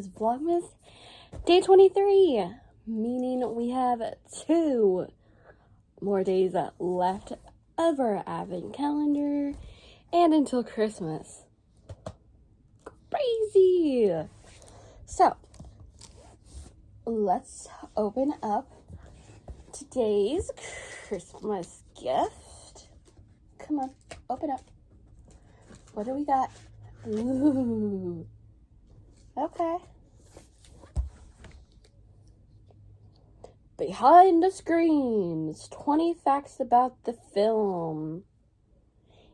is Vlogmas Day 23, meaning we have 2 more days left of our advent calendar and until Christmas. Crazy! So, let's open up today's Christmas gift. Come on, open up. What do we got? Ooh. Okay. Behind the Screens, 20 facts about the film.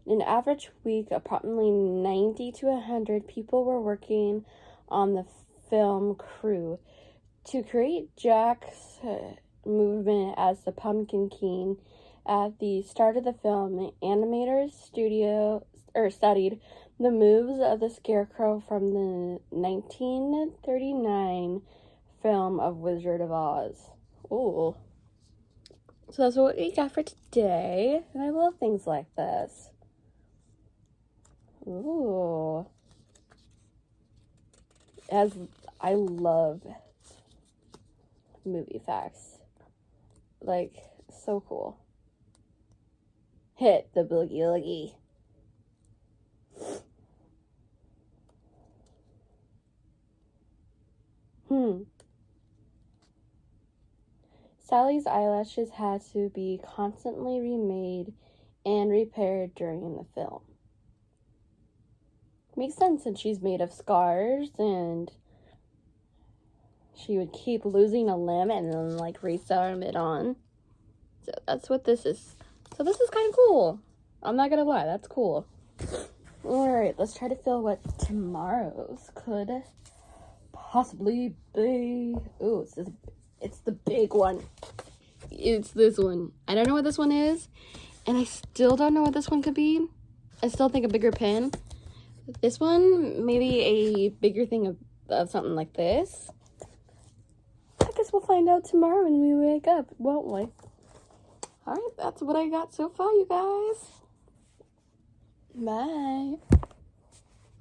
In an average week, approximately 90 to 100 people were working on the film crew. To create Jack's movement as the Pumpkin King, at the start of the film, the animators studied the moves of the Scarecrow from the 1939 film of Wizard of Oz. Ooh. So that's what we got for today. And I love things like this. Ooh. I love movie facts. Like, so cool. Hit the boogie loogie. Sally's eyelashes had to be constantly remade and repaired during the film. Makes sense since she's made of scars and she would keep losing a limb and then like resew it on. So that's what this is. So this is kind of cool. I'm not gonna lie, that's cool. Alright, let's try to feel what tomorrow's could possibly be. Ooh, it's the big one. It's this one. I don't know what this one is, and I still don't know what this one could be. I still think a bigger pen. This one, maybe a bigger thing of something like this. I guess we'll find out tomorrow when we wake up, won't we? Alright, that's what I got so far, you guys. Bye.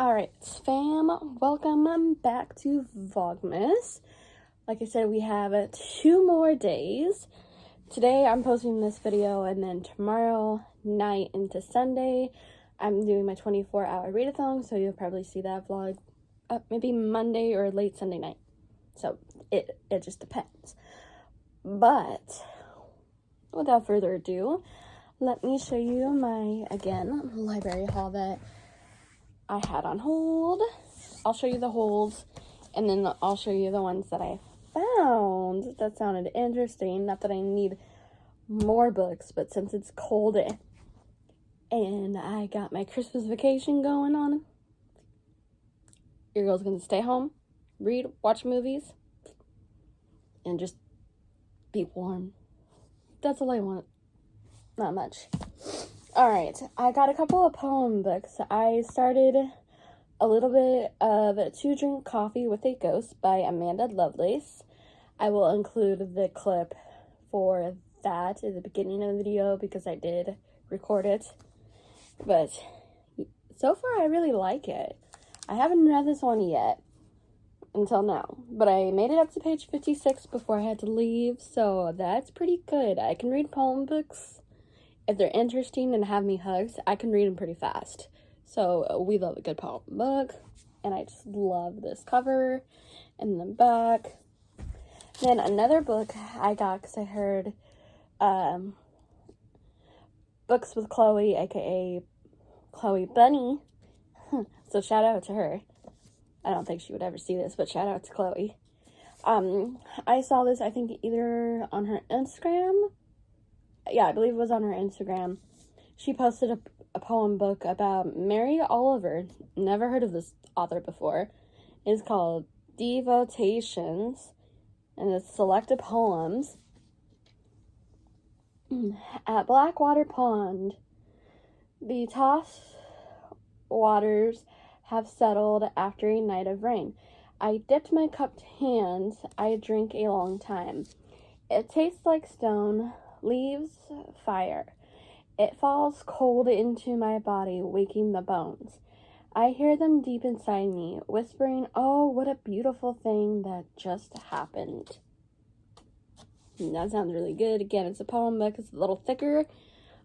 Alright, fam, welcome back to Vlogmas. Like I said, we have 2 more days. Today, I'm posting this video, and then tomorrow night into Sunday, I'm doing my 24-hour readathon, so you'll probably see that vlog maybe Monday or late Sunday night. So, it just depends. But, without further ado, let me show you my, again, library haul that I had on hold. I'll show you the holds, and then I'll show you the ones that I found that sounded interesting. Not that I need more books, but since it's cold and I got my Christmas vacation going on, your girl's gonna stay home, read, watch movies, and just be warm. That's all I want. Not much. Alright, I got a couple of poem books. I started a little bit of To Drink Coffee with a Ghost by Amanda Lovelace. I will include the clip for that at the beginning of the video because I did record it. But so far, I really like it. I haven't read this one yet until now, but I made it up to page 56 before I had to leave, so that's pretty good. I can read poem books. If they're interesting and have me hooked, I can read them pretty fast. So we love a good poem book, and I just love this cover and the back. Then another book I got because I heard Books with Chloe, aka Chloe Bunny. So shout out to her. I don't think she would ever see this, but shout out to Chloe. I saw this, I think, either on her Instagram. Yeah, I believe it was on her Instagram. She posted a poem book about Mary Oliver. Never heard of this author before. It's called Devotations, and it's selected poems. At Blackwater Pond, the tossed waters have settled after a night of rain. I dipped my cupped hands, I drink a long time. It tastes like stone, leaves fire. It falls cold into my body, waking the bones. I hear them deep inside me, whispering, oh, what a beautiful thing that just happened. And that sounds really good. Again, it's a poem book. It's a little thicker.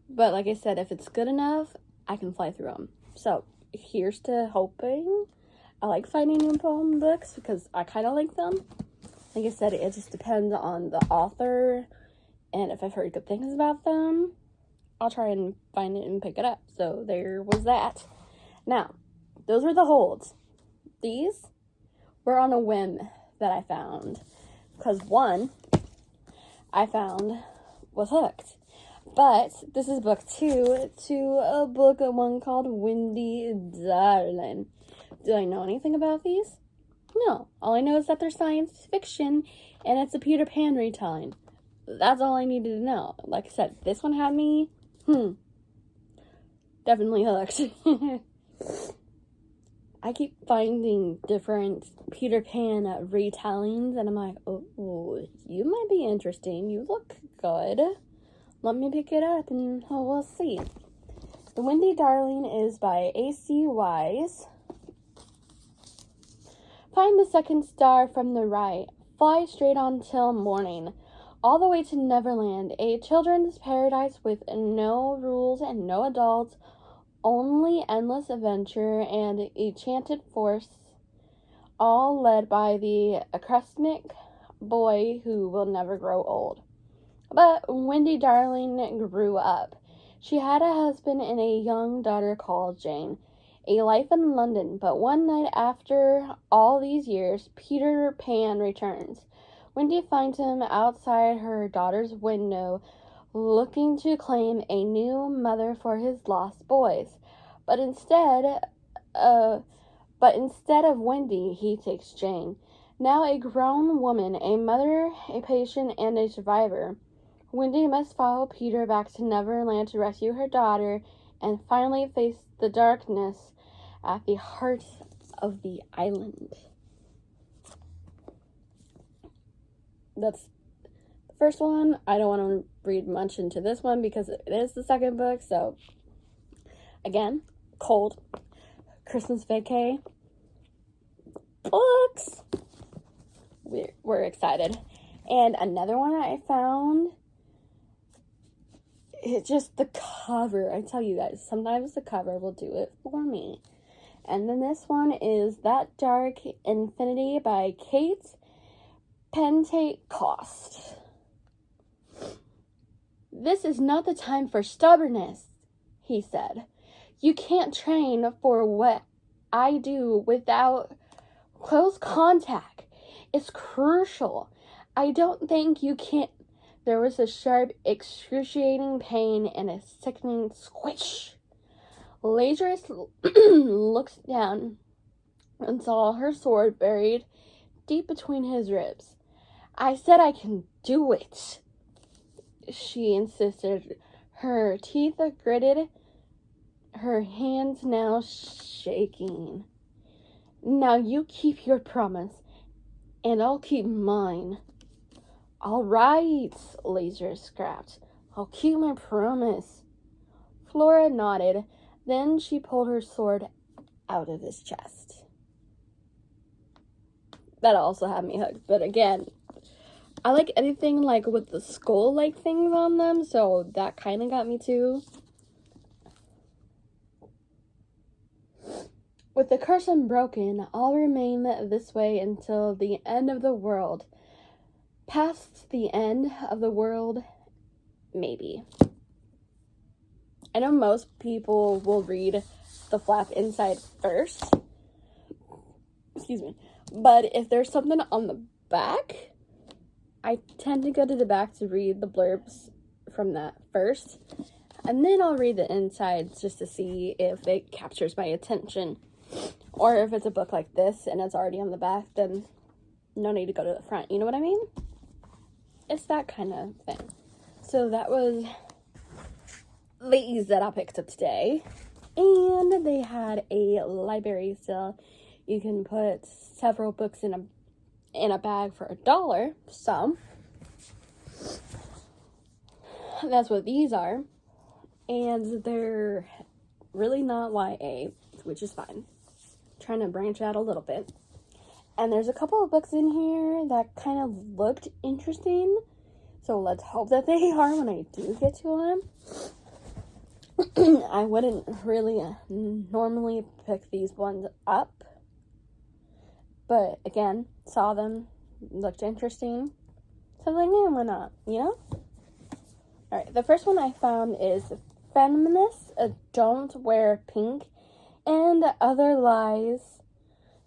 But like I said, if it's good enough, I can fly through them. So here's to hoping. I like finding new poem books because I kind of like them. Like I said, it just depends on the author. And if I've heard good things about them, I'll try and find it and pick it up. So there was that. Now, those were the holds. These were on a whim that I found. Because one I found was hooked. But this is book 2 to a book, one called Windy Darling. Do I know anything about these? No. All I know is that they're science fiction and it's a Peter Pan retelling. That's all I needed to know. Like I said, this one had me, definitely hooked. I keep finding different Peter Pan retellings, and I'm like, oh, you might be interesting. You look good. Let me pick it up, and we'll see. The Windy Darling is by A.C. Wise. Find the second star from the right. Fly straight on till morning. All the way to Neverland, a children's paradise with no rules and no adults, only endless adventure and enchanted force, all led by the acrostic boy who will never grow old. But Windy Darling grew up. She had a husband and a young daughter called Jane, a life in London. But one night after all these years, Peter Pan returns. Windy finds him outside her daughter's window, looking to claim a new mother for his lost boys. But instead of Windy, he takes Jane, now a grown woman, a mother, a patient, and a survivor. Windy must follow Peter back to Neverland to rescue her daughter and finally face the darkness at the heart of the island. That's the first one. I don't want to read much into this one because it is the second book. So, again, cold. Christmas vacay. Books. We're excited. And another one I found, it's just the cover. I tell you guys, sometimes the cover will do it for me. And then this one is That Dark Infinity by Kate Pentecost. This is not the time for stubbornness, he said. You can't train for what I do without close contact. It's crucial. I don't think you can. There was a sharp, excruciating pain and a sickening squish. Lazarus looked down and saw her sword buried deep between his ribs. I said I can do it, she insisted, her teeth gritted, her hands now shaking. Now you keep your promise, and I'll keep mine. All right, Lazarus scrapped. I'll keep my promise. Flora nodded. Then she pulled her sword out of his chest. That also had me hooked. But again, I like anything like with the skull-like things on them, so that kind of got me too. With the curse unbroken, I'll remain this way until the end of the world. Past the end of the world, maybe. I know most people will read the flap inside first. Excuse me. But if there's something on the back, I tend to go to the back to read the blurbs from that first. And then I'll read the insides just to see if it captures my attention. Or if it's a book like this and it's already on the back, then no need to go to the front. You know what I mean? It's that kind of thing. So that was these that I picked up today. And they had a library sale. You can put several books in a bag for $1. So that's what these are. And they're really not YA, which is fine. trying to branch out a little bit. And there's a couple of books in here that kind of looked interesting. So let's hope that they are when I do get to them. I wouldn't really normally pick these ones up. But again, saw them, looked interesting. So I was like, yeah, why not, you know? Alright, the first one I found is Feminists Don't Wear Pink and Other Lies.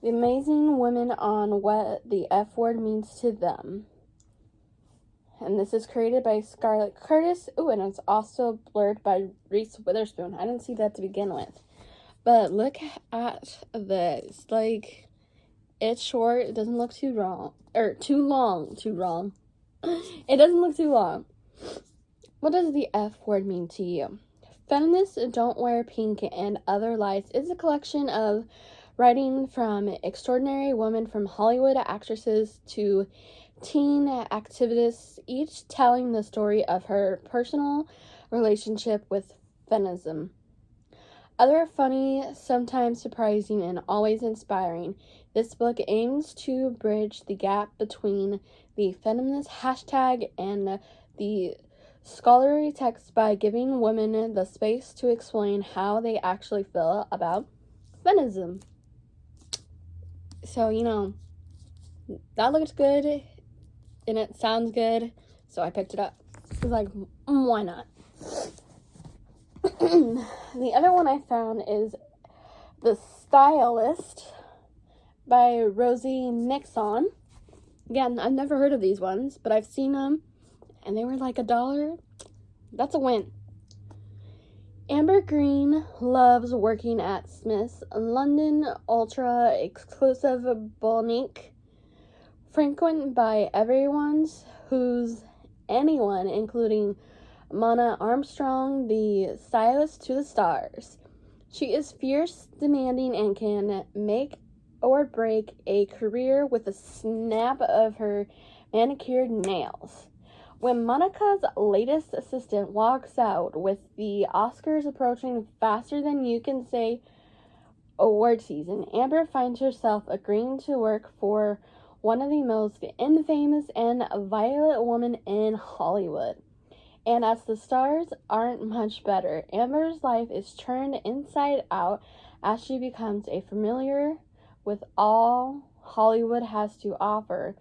The Amazing Women on What the F Word Means to Them. And this is created by Scarlett Curtis. Ooh, and it's also blurred by Reese Witherspoon. I didn't see that to begin with. But look at this. Like, it's short. It doesn't look too long. Or too long. Too wrong. It doesn't look too long. What does the F word mean to you? Feminists Don't Wear Pink and Other Lies is a collection of writing from extraordinary women, from Hollywood actresses to teen activists, each telling the story of her personal relationship with feminism. Other funny, sometimes surprising, and always inspiring, this book aims to bridge the gap between the feminist hashtag and the scholarly text by giving women the space to explain how they actually feel about feminism. So, you know, that looked good, and it sounds good, so I picked it up. I was like, why not? The other one I found is The Stylist by Rosie Nixon. Again, I've never heard of these ones, but I've seen them, and they were like $1. That's a win. Amber Green loves working at Smith's London ultra exclusive boutique, frequented by anyone, including Mona Armstrong, the stylist to the stars. She is fierce, demanding, and can make or break a career with a snap of her manicured nails. When Monica's latest assistant walks out, with the Oscars approaching faster than you can say award season, Amber finds herself agreeing to work for one of the most infamous and violent women in Hollywood. And as the stars aren't much better, Amber's life is turned inside out as she becomes a familiar with all Hollywood has to offer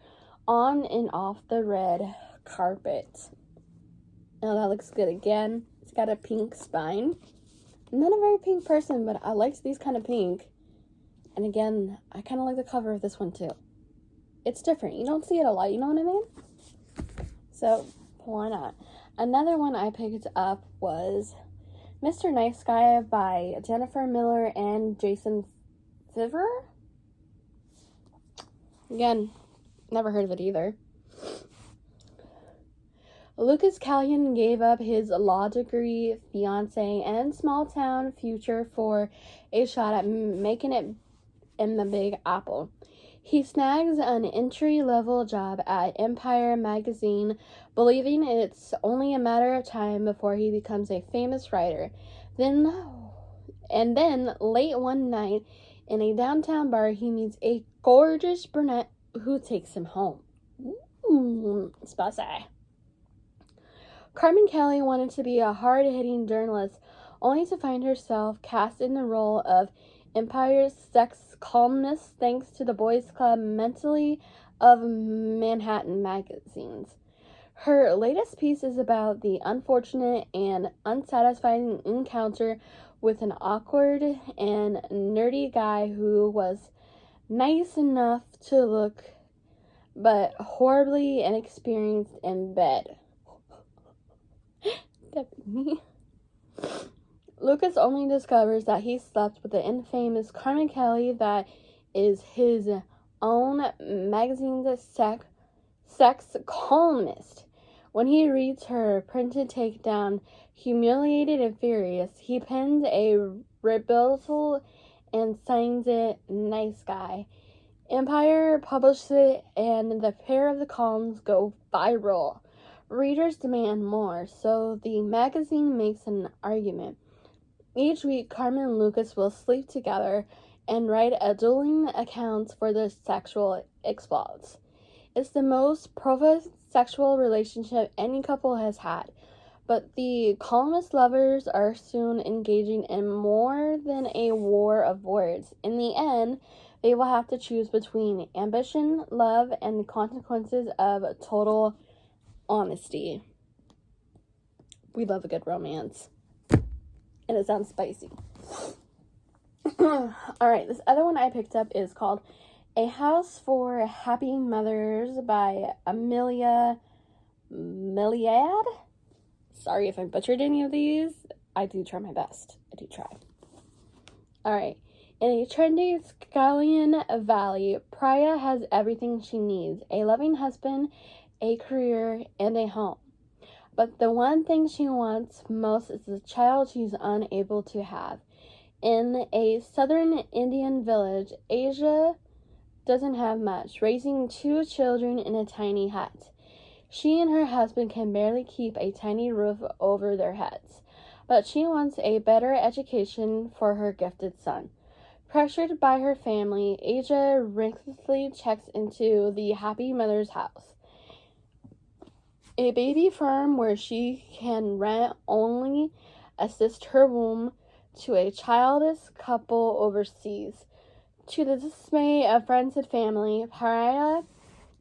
on and off the red carpet. Now that looks good again. It's got a pink spine. I'm not a very pink person, but I like these kind of pink. And again, I kind of like the cover of this one too. It's different. You don't see it a lot, you know what I mean? So, why not? Another one I picked up was Mr. Nice Guy by Jennifer Miller and Jason Fiver. Again, never heard of it either. Lucas Callion gave up his law degree, fiance, and small-town future for a shot at making it in the Big Apple. He snags an entry-level job at Empire magazine, believing it's only a matter of time before he becomes a famous writer. Then, late one night, in a downtown bar, he meets a gorgeous brunette who takes him home. Ooh, spicy. Carmen Kelly wanted to be a hard-hitting journalist, only to find herself cast in the role of Empire's sex columnist thanks to the Boys Club mentally of Manhattan magazines. Her latest piece is about the unfortunate and unsatisfying encounter with an awkward and nerdy guy who was nice enough to look, but horribly inexperienced in bed. Me. Lucas only discovers that he slept with the infamous Carmen Kelly, that is his own magazine's sex columnist. When he reads her printed takedown, humiliated and furious, he pens a rebuttal and signs it Nice Guy. Empire publishes it, and the pair of the columns go viral. Readers demand more, so the magazine makes an argument. Each week, Carmen and Lucas will sleep together, and write a dueling accounts for their sexual exploits. It's the most prolific sexual relationship any couple has had, but the columnist lovers are soon engaging in more than a war of words. In the end, they will have to choose between ambition, love, and the consequences of total honesty. We love a good romance. And it sounds spicy. Alright, this other one I picked up is called A House for Happy Mothers by Amelia Milliad. Sorry if I butchered any of these. I do try my best. I do try. Alright. In a trendy Scallion Valley, Priya has everything she needs. A loving husband, a career, and a home. But the one thing she wants most is the child she's unable to have. In a southern Indian village, Asia doesn't have much, raising 2 children in a tiny hut. She and her husband can barely keep a tiny roof over their heads, but she wants a better education for her gifted son. Pressured by her family, Asia recklessly checks into the Happy Mother's house, a baby farm where she can rent only assist her womb to a childless couple overseas. To the dismay of friends and family, Pariah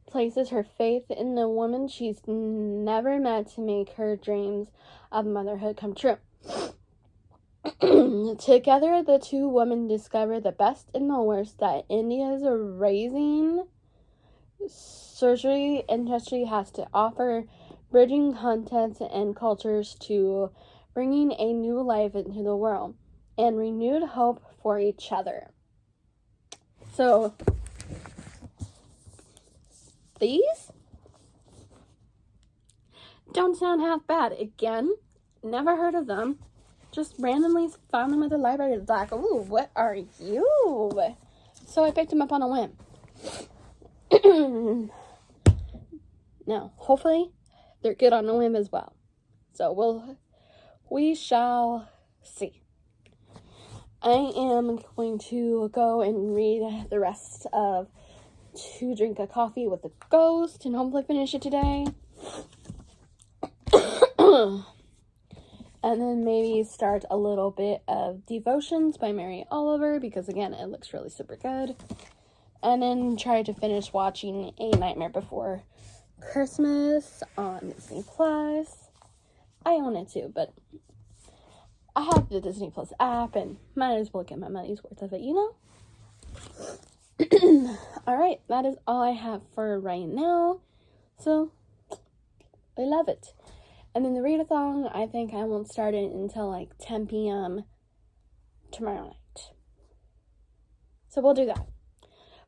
places her faith in the woman she's never met to make her dreams of motherhood come true. Together, the 2 women discover the best and the worst that India's raising surgery industry has to offer, bridging contents and cultures to bringing a new life into the world and renewed hope for each other. So, these don't sound half bad. Again, never heard of them. Just randomly found them at the library. It's like, ooh, what are you? So I picked them up on a whim. Now, hopefully, they're good on a whim as well. So we shall see. I am going to go and read the rest of To Drink a Coffee with a Ghost and hopefully finish it today. And then maybe start a little bit of Devotions by Mary Oliver, because again, it looks really super good. And then try to finish watching A Nightmare Before Christmas on Disney Plus. I own it too, but I have the Disney Plus app and might as well get my money's worth of it, you know? Alright, that is all I have for right now. So, I love it. And then the readathon, I think I won't start it until like 10 p.m. tomorrow night. So we'll do that.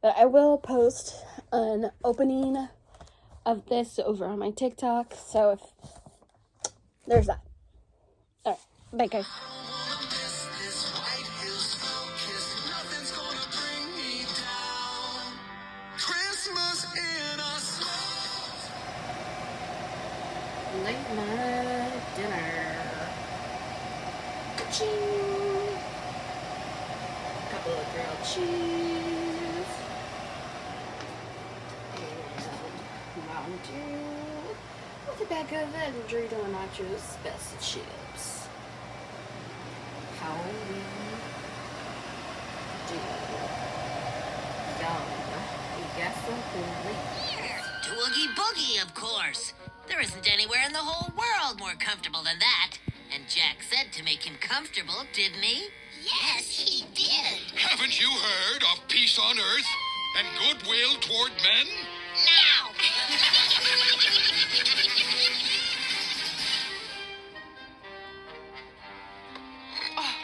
But I will post an opening of this over on my TikTok. So if there's that. Alright, bye guys. Late night dinner. Ka-ching! Couple of grilled cheese. And Mountain Dew. With a bag of Dorito Nacho Spicy Chips. How we do. Yum. You guess something. Oogie Boogie, of course. There isn't anywhere in the whole world more comfortable than that. And Jack said to make him comfortable, didn't he? Yes, he did. Haven't you heard of peace on earth and goodwill toward men? Now! Oh.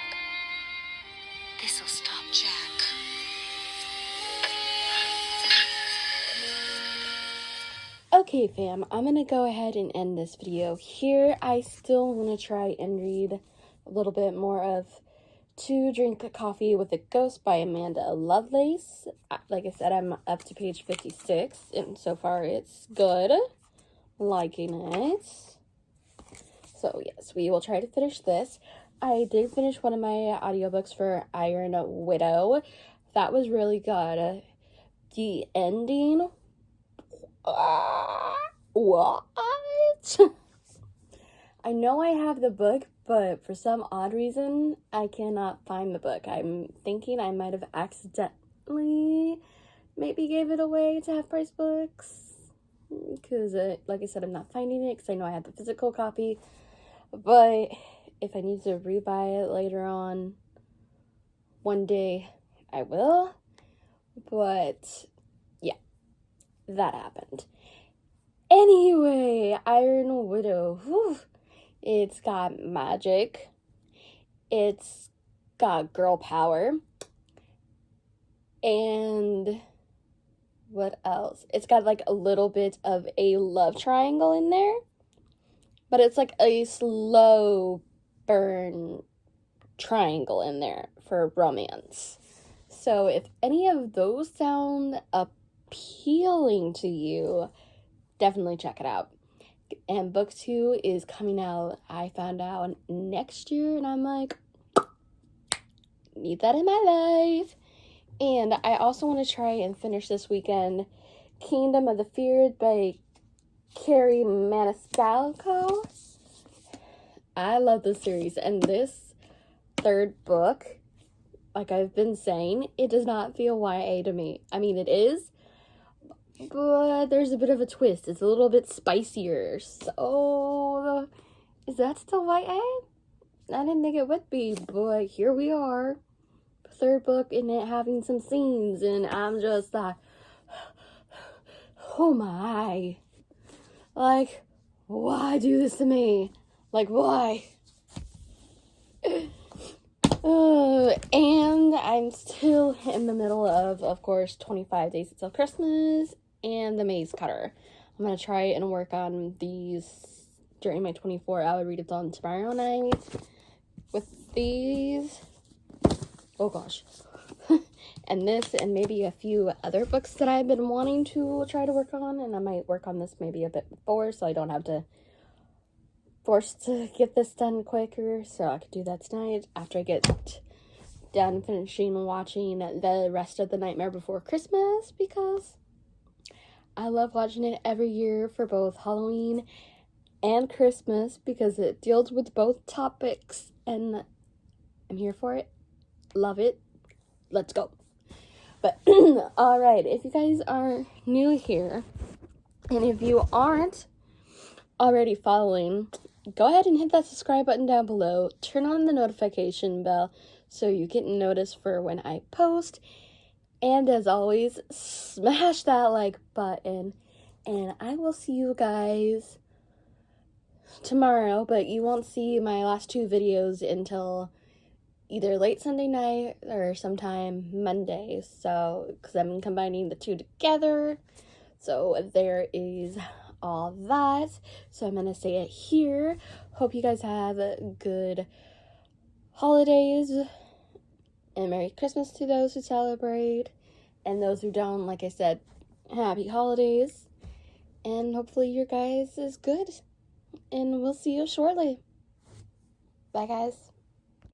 This'll stop Jack. Okay, fam, I'm going to go ahead and end this video here. I still want to try and read a little bit more of To Drink a Coffee with a Ghost by Amanda Lovelace. Like I said, I'm up to page 56, and so far it's good. Liking it. So, yes, we will try to finish this. I did finish one of my audiobooks for Iron Widow that was really good. The ending, what? I know I have the book, but for some odd reason, I cannot find the book. I'm thinking I might have accidentally maybe gave it away to Half Price Books, because, like I said, I'm not finding it, because I know I have the physical copy, but if I need to rebuy it later on, one day, I will, but, yeah, that happened. Anyway, Iron Widow, whew. It's got magic, it's got girl power, and what else? It's got like a little bit of a love triangle in there, but it's like a slow burn triangle in there for romance. So if any of those sound appealing to you, definitely check it out. And book 2 is coming out, I found out, next year, and I'm like, need that in my life. And I also want to try and finish this weekend Kingdom of the Feared by Carrie Maniscalco. I love this series, and this third book, like I've been saying, it does not feel YA to me. I mean, it is, but there's a bit of a twist. It's a little bit spicier. So, is that still YA? I didn't think it would be, but here we are. Third book and it having some scenes, and I'm just like, oh my. Like, why do this to me? Like, why? And I'm still in the middle of course, 25 Days Until Christmas and The Maze Cutter. I'm going to try and work on these during my 24-hour readathon tomorrow night with these. Oh gosh. And this and maybe a few other books that I've been wanting to try to work on, and I might work on this maybe a bit before so I don't have to force to get this done quicker, so I could do that tonight after I get done finishing watching the rest of The Nightmare Before Christmas, because I love watching it every year for both Halloween and Christmas because it deals with both topics and I'm here for it. Love it. Let's go. But alright, if you guys are new here and if you aren't already following, go ahead and hit that subscribe button down below. Turn on the notification bell so you get noticed for when I post. And as always, smash that like button. And I will see you guys tomorrow, but you won't see my last 2 videos until either late Sunday night or sometime Monday. So, because I'm combining the 2 together. So there is all that. So I'm going to say it here. Hope you guys have good holidays. And Merry Christmas to those who celebrate. And those who don't, like I said, Happy Holidays. And hopefully your guys is good. And we'll see you shortly. Bye, guys.